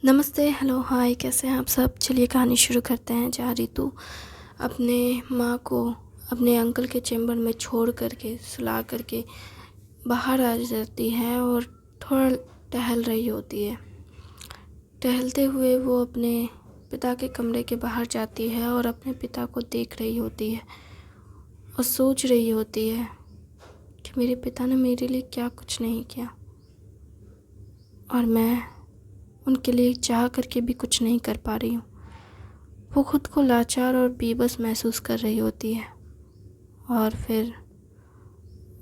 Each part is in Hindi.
नमस्ते, हेलो, हाय, कैसे हैं आप सब? चलिए कहानी शुरू करते हैं। जहाँ रितु अपने माँ को अपने अंकल के चेम्बर में छोड़ करके सुला करके बाहर आ जाती है और थोड़ा टहल रही होती है। टहलते हुए वो अपने पिता के कमरे के बाहर जाती है और अपने पिता को देख रही होती है और सोच रही होती है कि मेरे पिता ने मेरे लिए क्या कुछ नहीं किया और मैं उनके लिए चाह करके भी कुछ नहीं कर पा रही हूँ। वो खुद को लाचार और बेबस महसूस कर रही होती है और फिर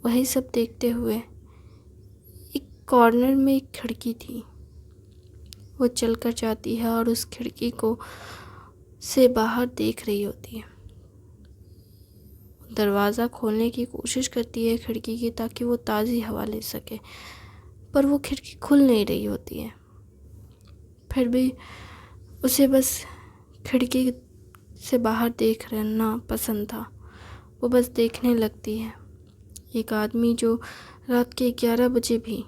वही सब देखते हुए एक कॉर्नर में एक खिड़की थी। वो चलकर जाती है और उस खिड़की को से बाहर देख रही होती है। दरवाज़ा खोलने की कोशिश करती है खिड़की की, ताकि वो ताज़ी हवा ले सके, पर वो खिड़की खुल नहीं रही होती है। फिर भी उसे बस खिड़की से बाहर देख रहना पसंद था। वो बस देखने लगती है। एक आदमी जो रात के 11 बजे भी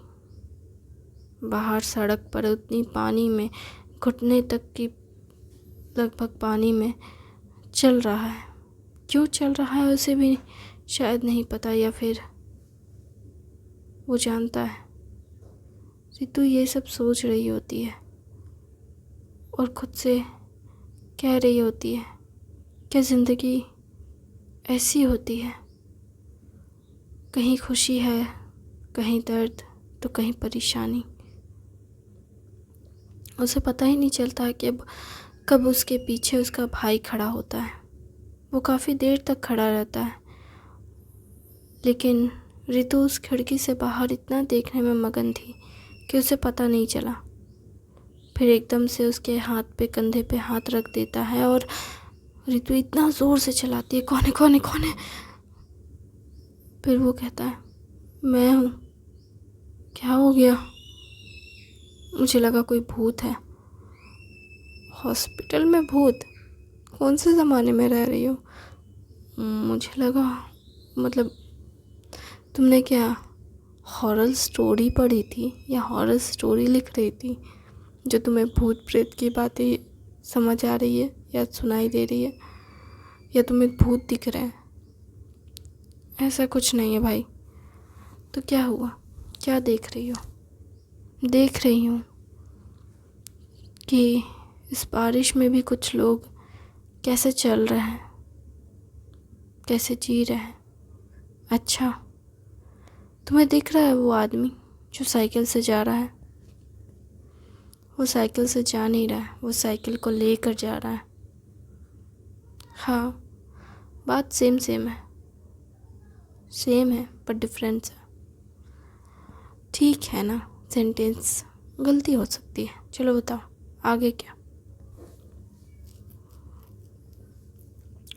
बाहर सड़क पर उतनी पानी में, घुटने तक की लगभग पानी में चल रहा है। क्यों चल रहा है उसे भी शायद नहीं पता, या फिर वो जानता है। रितु ये सब सोच रही होती है और खुद से कह रही होती है, क्या ज़िंदगी ऐसी होती है? कहीं खुशी है, कहीं दर्द, तो कहीं परेशानी। उसे पता ही नहीं चलता है कि अब कब उसके पीछे उसका भाई खड़ा होता है। वो काफ़ी देर तक खड़ा रहता है, लेकिन रितु उस खिड़की से बाहर इतना देखने में मगन थी कि उसे पता नहीं चला। फिर एकदम से उसके हाथ पे, कंधे पे हाथ रख देता है और रितु इतना ज़ोर से चलाती है, कौन है कौन है कौन है। फिर वो कहता है, मैं हूँ। क्या हो गया? मुझे लगा कोई भूत है। हॉस्पिटल में भूत? कौन से ज़माने में रह रही हो? मुझे लगा, मतलब तुमने क्या हॉरर स्टोरी पढ़ी थी या हॉरर स्टोरी लिख रही थी जो तुम्हें भूत प्रेत की बातें समझ आ रही है या सुनाई दे रही है, या तुम्हें भूत दिख रहे हैं? ऐसा कुछ नहीं है भाई। तो क्या हुआ? क्या देख रही हो? देख रही हूँ कि इस बारिश में भी कुछ लोग कैसे चल रहे हैं, कैसे जी रहे हैं। अच्छा, तुम्हें दिख रहा है वो आदमी जो साइकिल से जा रहा है? वो साइकिल से जा नहीं रहा है, वो साइकिल को लेकर जा रहा है। हाँ, बात सेम है पर डिफरेंस है। ठीक है ना, सेंटेंस गलती हो सकती है। चलो बताओ आगे क्या।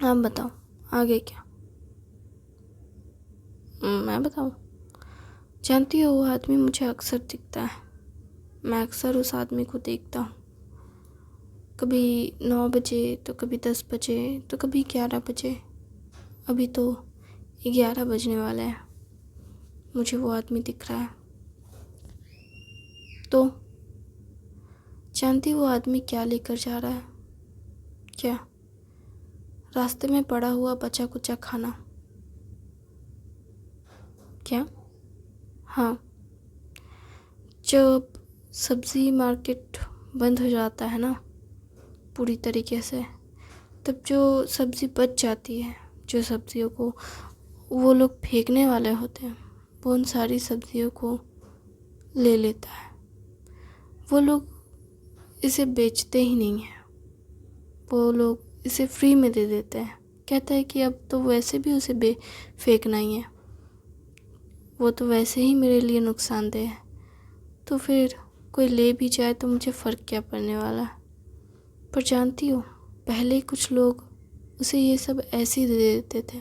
आप बताओ आगे क्या। मैं बताऊँ? जानती हो, वो आदमी मुझे अक्सर दिखता है। मैं अक्सर उस आदमी को देखता हूँ, कभी 9 बजे, तो कभी 10 बजे, तो कभी 11 बजे। अभी तो 11 बजने वाले हैं। मुझे वो आदमी दिख रहा है। तो जानती वो आदमी क्या लेकर जा रहा है? क्या? रास्ते में पड़ा हुआ बचा कुचा खाना। क्या? हाँ, जब सब्ज़ी मार्केट बंद हो जाता है ना पूरी तरीके से, तब जो सब्ज़ी बच जाती है, जो सब्ज़ियों को वो लोग फेंकने वाले होते हैं, वो उन सारी सब्ज़ियों को ले लेता है। वो लोग इसे बेचते ही नहीं हैं, वो लोग इसे फ्री में दे देते हैं। कहता है कि अब तो वैसे भी उसे फेंकना ही है, वो तो वैसे ही मेरे लिए नुकसानदेह है, तो फिर कोई ले भी जाए तो मुझे फ़र्क क्या पड़ने वाला है। पर जानती हो, पहले कुछ लोग उसे ये सब ऐसे ही दे देते थे,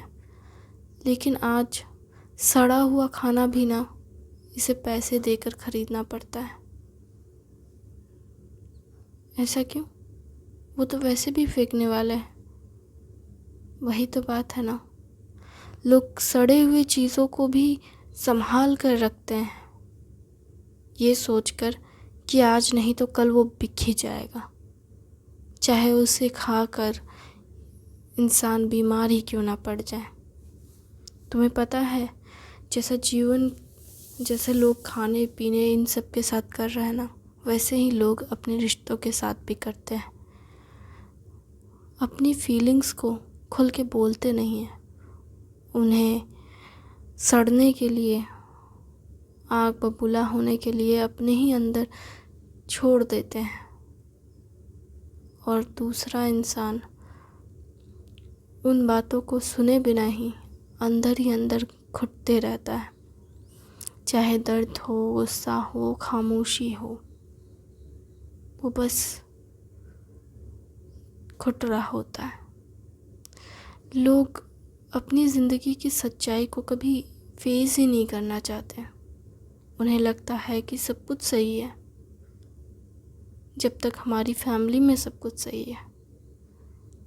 लेकिन आज सड़ा हुआ खाना भी ना इसे पैसे देकर ख़रीदना पड़ता है। ऐसा क्यों? वो तो वैसे भी फेंकने वाले हैं। वही तो बात है ना, लोग सड़े हुए चीज़ों को भी संभाल कर रखते हैं, ये सोचकर कि आज नहीं तो कल वो बिक ही जाएगा, चाहे उसे खाकर इंसान बीमार ही क्यों ना पड़ जाए। तुम्हें पता है, जैसे लोग खाने पीने इन सब के साथ कर रहे हैं ना, वैसे ही लोग अपने रिश्तों के साथ भी करते हैं। अपनी फीलिंग्स को खुल के बोलते नहीं हैं, उन्हें सड़ने के लिए, आग बबूला होने के लिए अपने ही अंदर छोड़ देते हैं, और दूसरा इंसान उन बातों को सुने बिना ही अंदर घुटते रहता है। चाहे दर्द हो, गुस्सा हो, खामोशी हो, वो बस घुट रहा होता है। लोग अपनी ज़िंदगी की सच्चाई को कभी फेस ही नहीं करना चाहते। उन्हें लगता है कि सब कुछ सही है, जब तक हमारी फैमिली में सब कुछ सही है।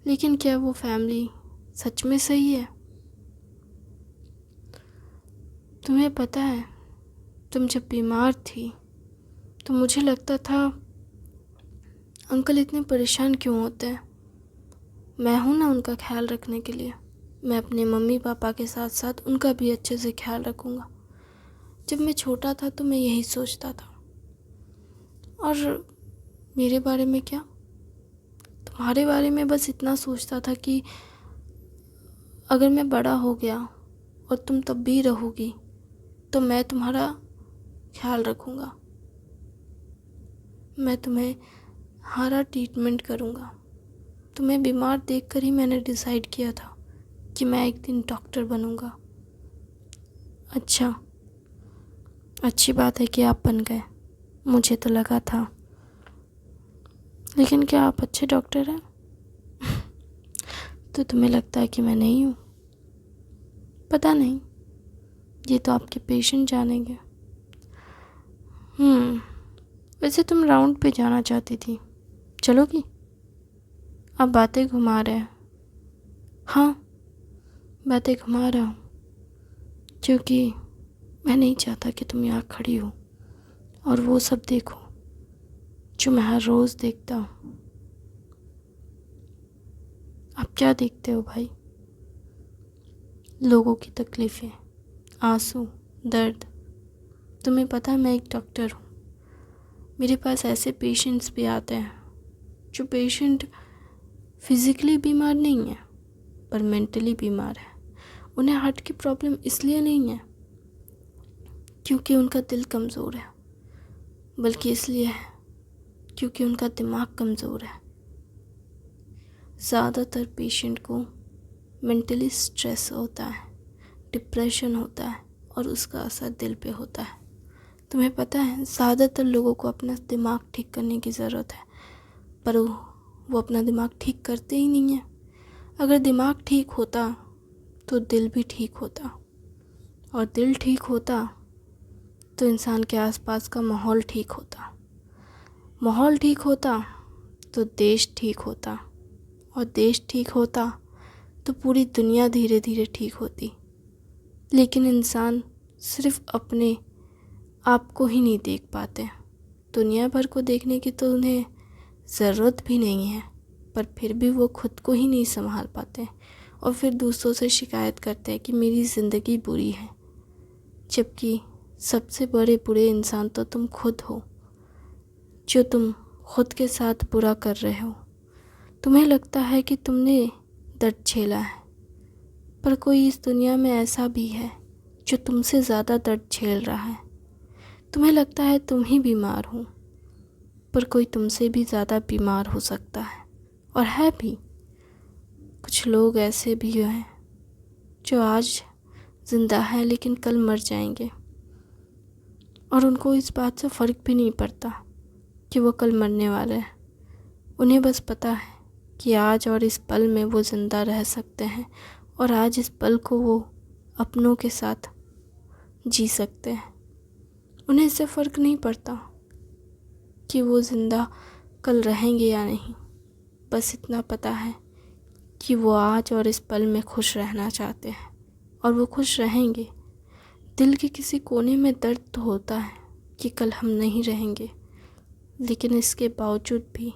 लेकिन क्या वो फैमिली सच में सही है? तुम्हें पता है, तुम जब बीमार थी तो मुझे लगता था अंकल इतने परेशान क्यों होते हैं, मैं हूँ ना उनका ख्याल रखने के लिए। मैं अपने मम्मी पापा के साथ साथ उनका भी अच्छे से ख्याल रखूँगा। जब मैं छोटा था तो मैं यही सोचता था। और मेरे बारे में क्या, तुम्हारे बारे में बस इतना सोचता था कि अगर मैं बड़ा हो गया और तुम तब भी रहोगी तो मैं तुम्हारा ख्याल रखूँगा, मैं तुम्हें हरा ट्रीटमेंट करूँगा। तुम्हें बीमार देखकर ही मैंने डिसाइड किया था कि मैं एक दिन डॉक्टर बनूँगा। अच्छा, अच्छी बात है कि आप बन गए, मुझे तो लगा था। लेकिन क्या आप अच्छे डॉक्टर हैं? तो तुम्हें लगता है कि मैं नहीं हूँ? पता नहीं, ये तो आपके पेशेंट जानेंगे। वैसे तुम राउंड पे जाना चाहती थी, चलोगी? आप बातें घुमा रहे हैं। हाँ, बातें घुमा रहा हूँ, क्योंकि मैं नहीं चाहता कि तुम यहाँ खड़ी हो और वो सब देखो जो मैं हर रोज़ देखता हूँ। आप क्या देखते हो भाई? लोगों की तकलीफ़ें, आंसू, दर्द। तुम्हें पता है, मैं एक डॉक्टर हूँ। मेरे पास ऐसे पेशेंट्स भी आते हैं जो पेशेंट फिज़िकली बीमार नहीं है पर मेंटली बीमार है। उन्हें हार्ट की प्रॉब्लम इसलिए नहीं है क्योंकि उनका दिल कमज़ोर है, बल्कि इसलिए है क्योंकि उनका दिमाग कमज़ोर है। ज़्यादातर पेशेंट को मेंटली स्ट्रेस होता है, डिप्रेशन होता है, और उसका असर दिल पे होता है। तुम्हें पता है, ज़्यादातर लोगों को अपना दिमाग ठीक करने की ज़रूरत है, पर वो अपना दिमाग ठीक करते ही नहीं है। अगर दिमाग ठीक होता तो दिल भी ठीक होता, और दिल ठीक होता तो इंसान के आसपास का माहौल ठीक होता, माहौल ठीक होता तो देश ठीक होता, और देश ठीक होता तो पूरी दुनिया धीरे धीरे ठीक होती। लेकिन इंसान सिर्फ अपने आप को ही नहीं देख पाते, दुनिया भर को देखने की तो उन्हें ज़रूरत भी नहीं है, पर फिर भी वो खुद को ही नहीं संभाल पाते और फिर दूसरों से शिकायत करते हैं कि मेरी ज़िंदगी बुरी है, जबकि सबसे बड़े बुरे इंसान तो तुम खुद हो, जो तुम खुद के साथ बुरा कर रहे हो। तुम्हें लगता है कि तुमने दर्द झेला है, पर कोई इस दुनिया में ऐसा भी है जो तुमसे ज़्यादा दर्द झेल रहा है। तुम्हें लगता है तुम ही बीमार हो, पर कोई तुमसे भी ज़्यादा बीमार हो सकता है, और है भी। कुछ लोग ऐसे भी हैं जो आज ज़िंदा हैं लेकिन कल मर जाएंगे, और उनको इस बात से फ़र्क भी नहीं पड़ता कि वो कल मरने वाले हैं। उन्हें बस पता है कि आज और इस पल में वो ज़िंदा रह सकते हैं, और आज इस पल को वो अपनों के साथ जी सकते हैं। उन्हें इससे फ़र्क नहीं पड़ता कि वो ज़िंदा कल रहेंगे या नहीं। बस इतना पता है कि वो आज और इस पल में खुश रहना चाहते हैं, और वो खुश रहेंगे। दिल के किसी कोने में दर्द तो होता है कि कल हम नहीं रहेंगे, लेकिन इसके बावजूद भी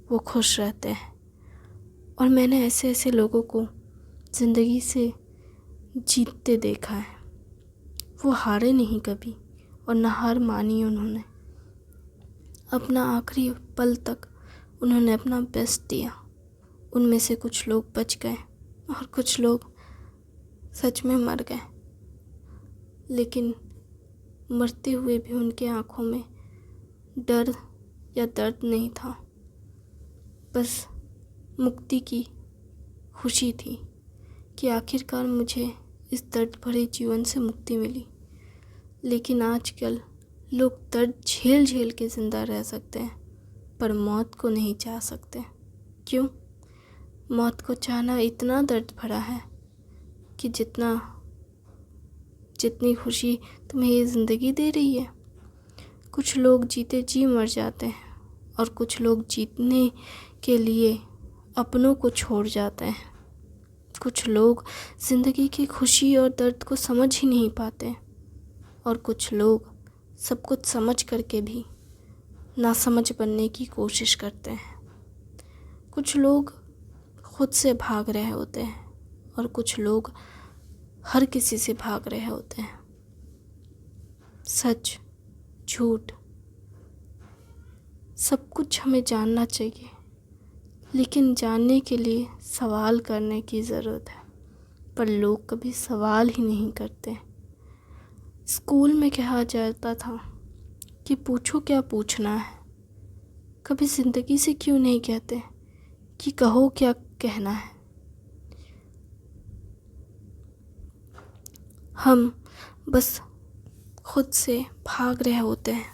वो खुश रहते हैं। और मैंने ऐसे ऐसे लोगों को ज़िंदगी से जीतते देखा है। वो हारे नहीं कभी और ना हार मानी उन्होंने। अपना आखिरी पल तक उन्होंने अपना बेस्ट दिया। उनमें से कुछ लोग बच गए और कुछ लोग सच में मर गए, लेकिन मरते हुए भी उनके आँखों में डर या दर्द नहीं था, बस मुक्ति की खुशी थी कि आखिरकार मुझे इस दर्द भरे जीवन से मुक्ति मिली। लेकिन आजकल लोग दर्द झेल झेल के ज़िंदा रह सकते हैं, पर मौत को नहीं चाह सकते। क्यों? मौत को चाहना इतना दर्द भरा है कि जितनी खुशी तुम्हें ये ज़िंदगी दे रही है। कुछ लोग जीते जी मर जाते हैं और कुछ लोग जीतने के लिए अपनों को छोड़ जाते हैं। कुछ लोग ज़िंदगी की खुशी और दर्द को समझ ही नहीं पाते और कुछ लोग सब कुछ समझ करके भी नासमझ बनने की कोशिश करते हैं। कुछ लोग खुद से भाग रहे होते हैं और कुछ लोग हर किसी से भाग रहे होते हैं। सच, झूठ, सब कुछ हमें जानना चाहिए, लेकिन जानने के लिए सवाल करने की ज़रूरत है, पर लोग कभी सवाल ही नहीं करते। स्कूल में कहा जाता था कि पूछो क्या पूछना है। कभी ज़िंदगी से क्यों नहीं कहते कि कहो क्या कहना है। हम बस खुद से भाग रहे होते हैं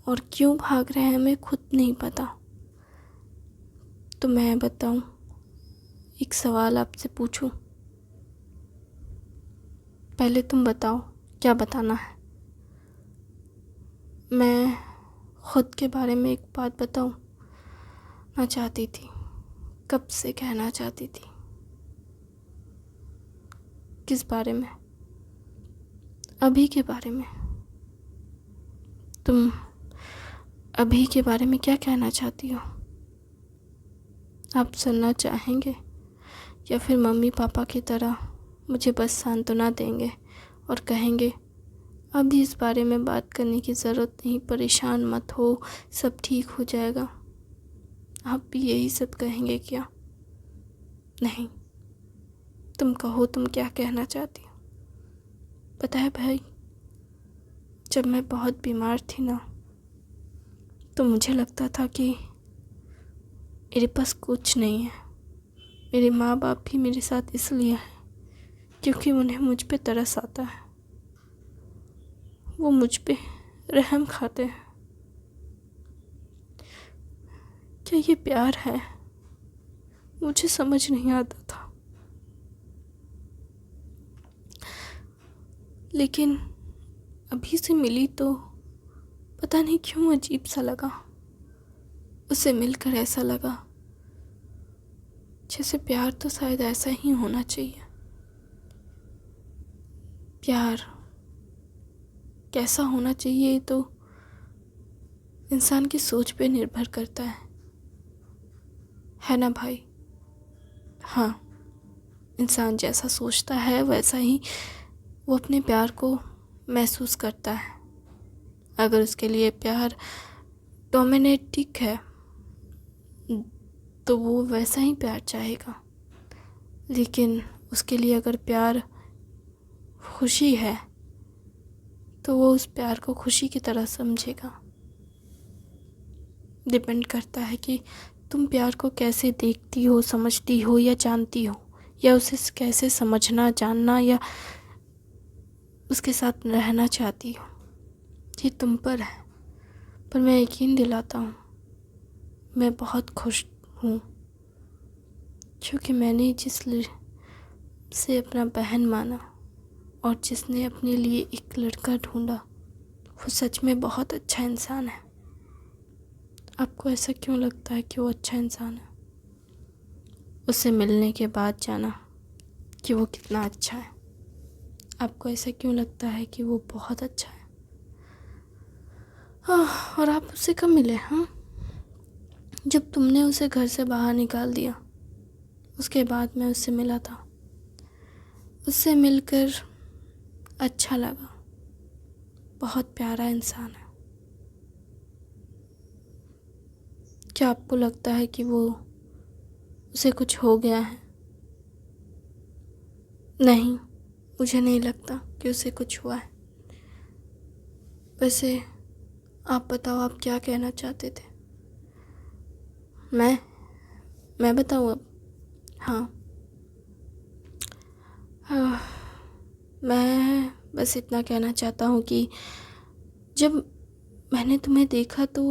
और क्यों भाग रहे हैं हमें खुद नहीं पता। तो मैं बताऊं, एक सवाल आपसे पूछूं। पहले तुम बताओ क्या बताना है। मैं खुद के बारे में एक बात बताऊं ना चाहती थी, कब से कहना चाहती थी। किस बारे में? अभी के बारे में। तुम अभी के बारे में क्या कहना चाहती हो? आप सुनना चाहेंगे या फिर मम्मी पापा की तरह मुझे बस सांत्वना देंगे और कहेंगे अभी इस बारे में बात करने की ज़रूरत नहीं, परेशान मत हो, सब ठीक हो जाएगा। आप भी यही सब कहेंगे क्या? नहीं, तुम कहो तुम क्या कहना चाहती हो। पता है भाई, जब मैं बहुत बीमार थी ना, तो मुझे लगता था कि मेरे पास कुछ नहीं है। मेरे माँ बाप भी मेरे साथ इसलिए हैं क्योंकि उन्हें मुझ पे तरस आता है। वो मुझ पे रहम खाते हैं। क्या ये प्यार है? मुझे समझ नहीं आता था, लेकिन अभी से मिली तो पता नहीं क्यों अजीब सा लगा। उसे मिलकर ऐसा लगा जैसे प्यार तो शायद ऐसा ही होना चाहिए। प्यार कैसा होना चाहिए तो इंसान की सोच पे निर्भर करता है ना भाई? हाँ, इंसान जैसा सोचता है वैसा ही वो अपने प्यार को महसूस करता है। अगर उसके लिए प्यार डोमिनेटिक है तो वो वैसा ही प्यार चाहेगा, लेकिन उसके लिए अगर प्यार खुशी है तो वो उस प्यार को खुशी की तरह समझेगा। डिपेंड करता है कि तुम प्यार को कैसे देखती हो, समझती हो या जानती हो, या उसे कैसे समझना, जानना या उसके साथ रहना चाहती हो। ये तुम पर है। पर मैं यकीन दिलाता हूँ, मैं बहुत खुश हूँ क्योंकि मैंने से अपना बहन माना और जिसने अपने लिए एक लड़का ढूंढा, वो सच में बहुत अच्छा इंसान है। आपको ऐसा क्यों लगता है कि वो अच्छा इंसान है? उससे मिलने के बाद जाना कि वो कितना अच्छा है। आपको ऐसा क्यों लगता है कि वो बहुत अच्छा है? और आप उससे कब मिले? हाँ, जब तुमने उसे घर से बाहर निकाल दिया, उसके बाद मैं उससे मिला था। उससे मिलकर अच्छा लगा, बहुत प्यारा इंसान है। क्या आपको लगता है कि उसे कुछ हो गया है? नहीं, मुझे नहीं लगता कि उसे कुछ हुआ है। वैसे आप बताओ, आप क्या कहना चाहते थे? मैं बताऊँ अब? हाँ, मैं बस इतना कहना चाहता हूँ कि जब मैंने तुम्हें देखा तो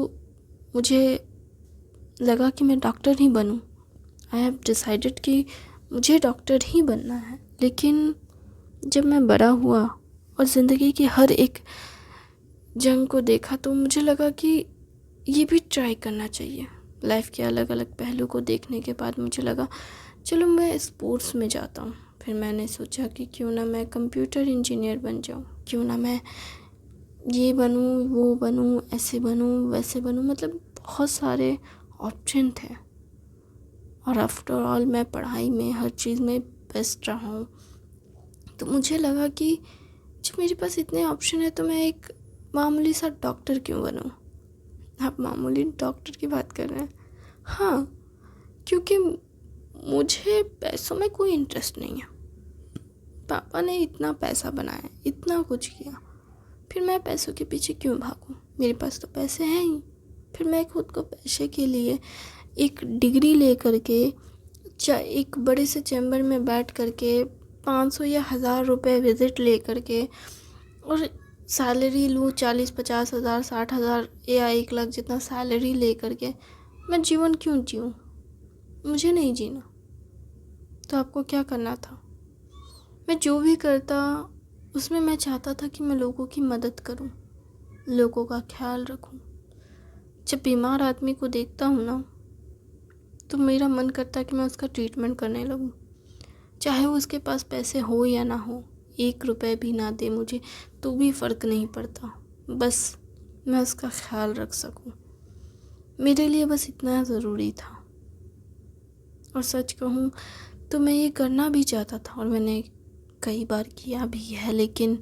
मुझे लगा कि मैं डॉक्टर ही बनूँ। आई हैव डिसाइडेड कि मुझे डॉक्टर ही बनना है। लेकिन जब मैं बड़ा हुआ और ज़िंदगी की हर एक जंग को देखा तो मुझे लगा कि ये भी ट्राई करना चाहिए। लाइफ के अलग अलग पहलू को देखने के बाद मुझे लगा चलो मैं स्पोर्ट्स में जाता हूँ। फिर मैंने सोचा कि क्यों ना मैं कंप्यूटर इंजीनियर बन जाऊँ, क्यों ना मैं ये बनूँ वो बनूँ, ऐसे बनूँ वैसे बनूँ, मतलब बहुत सारे ऑप्शन थे। और आफ्टर ऑल मैं पढ़ाई में हर चीज़ में बेस्ट रहा हूँ। तो मुझे लगा कि जब मेरे पास इतने ऑप्शन है तो मैं एक मामूली सा डॉक्टर क्यों बनूँ। आप मामूली डॉक्टर की बात कर रहे हैं? हाँ, क्योंकि मुझे पैसों में कोई इंटरेस्ट नहीं है। पापा ने इतना पैसा बनाया, इतना कुछ किया, फिर मैं पैसों के पीछे क्यों भागूं? मेरे पास तो पैसे हैं ही। फिर मैं खुद को पैसे के लिए एक डिग्री ले करके एक बड़े से चैम्बर में बैठ करके 500 या 1000 रुपये विज़िट ले करके और सैलरी लूँ 40-50 हज़ार 60 हज़ार या 1 लाख जितना सैलरी ले करके मैं जीवन क्यों जीऊँ? मुझे नहीं जीना। तो आपको क्या करना था? मैं जो भी करता उसमें मैं चाहता था कि मैं लोगों की मदद करूं, लोगों का ख्याल रखूं। जब बीमार आदमी को देखता हूं ना तो मेरा मन करता है कि मैं उसका ट्रीटमेंट करने लगूं, चाहे वो उसके पास पैसे हो या ना हो, 1 रुपये भी ना दे मुझे तो भी फ़र्क नहीं पड़ता, बस मैं उसका ख्याल रख सकूं। मेरे लिए बस इतना ज़रूरी था। और सच कहूं तो मैं ये करना भी चाहता था और मैंने कई बार किया भी है, लेकिन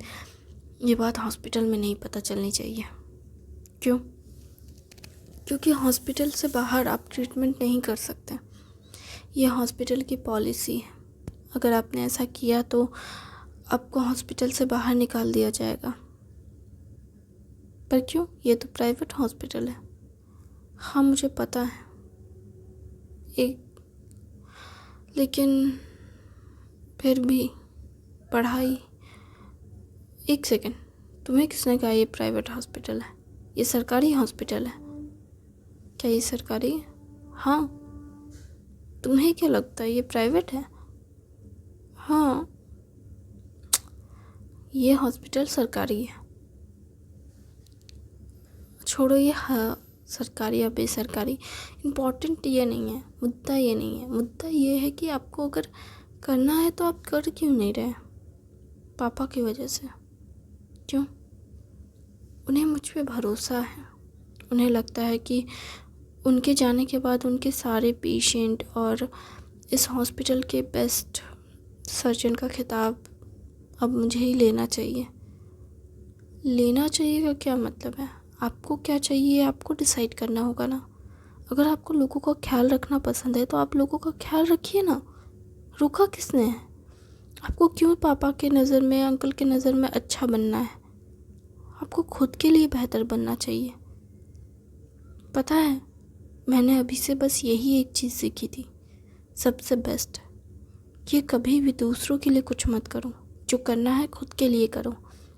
ये बात हॉस्पिटल में नहीं पता चलनी चाहिए। क्यों? क्योंकि हॉस्पिटल से बाहर आप ट्रीटमेंट नहीं कर सकते। ये हॉस्पिटल की पॉलिसी है। अगर आपने ऐसा किया तो आपको हॉस्पिटल से बाहर निकाल दिया जाएगा। पर क्यों? ये तो प्राइवेट हॉस्पिटल है। हाँ, मुझे पता है। लेकिन फिर भी पढ़ाई। एक सेकेंड, तुम्हें किसने कहा ये प्राइवेट हॉस्पिटल है? ये सरकारी हॉस्पिटल है। क्या ये सरकारी है? हाँ। तुम्हें क्या लगता है ये प्राइवेट है? हाँ, ये हॉस्पिटल सरकारी है। छोड़ो ये सरकारी या बेसरकारी, इम्पोर्टेंट ये नहीं है, मुद्दा ये नहीं है। मुद्दा ये है कि आपको अगर करना है तो आप कर क्यों नहीं रहे? पापा की वजह से। क्यों? उन्हें मुझ पे भरोसा है। उन्हें लगता है कि उनके जाने के बाद उनके सारे पेशेंट और इस हॉस्पिटल के बेस्ट सर्जन का खिताब अब मुझे ही लेना चाहिए। लेना चाहिए का क्या मतलब है? आपको क्या चाहिए आपको डिसाइड करना होगा ना। अगर आपको लोगों का ख्याल रखना पसंद है तो आप लोगों का ख्याल रखिए ना। रोका किसने है? आपको क्यों पापा के नज़र में, अंकल के नज़र में अच्छा बनना है? आपको खुद के लिए बेहतर बनना चाहिए। पता है, मैंने अभी से बस यही एक चीज़ सीखी थी, सबसे बेस्ट, कि कभी भी दूसरों के लिए कुछ मत करो। जो करना है खुद के लिए करो।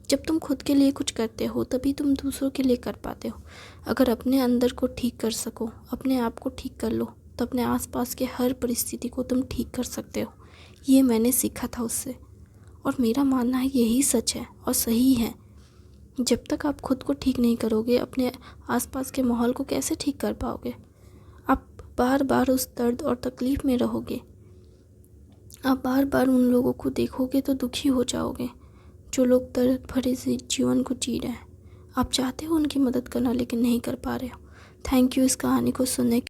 जब तुम खुद के लिए कुछ करते हो तभी तुम दूसरों के लिए कर पाते हो। अगर अपने अंदर को ठीक कर सको, अपने आप को ठीक कर लो, तो अपने आसपास के हर परिस्थिति को तुम ठीक कर सकते हो। ये मैंने सीखा था उससे, और मेरा मानना है यही सच है और सही है। जब तक आप खुद को ठीक नहीं करोगे, अपने आसपास के माहौल को कैसे ठीक कर पाओगे? आप बार बार उस दर्द और तकलीफ़ में रहोगे। आप बार बार उन लोगों को देखोगे तो दुखी हो जाओगे जो लोग दर्द भरे से जीवन को जी रहे हैं। आप चाहते हो उनकी मदद करना लेकिन नहीं कर पा रहे हो। थैंक यू इस कहानी को सुनने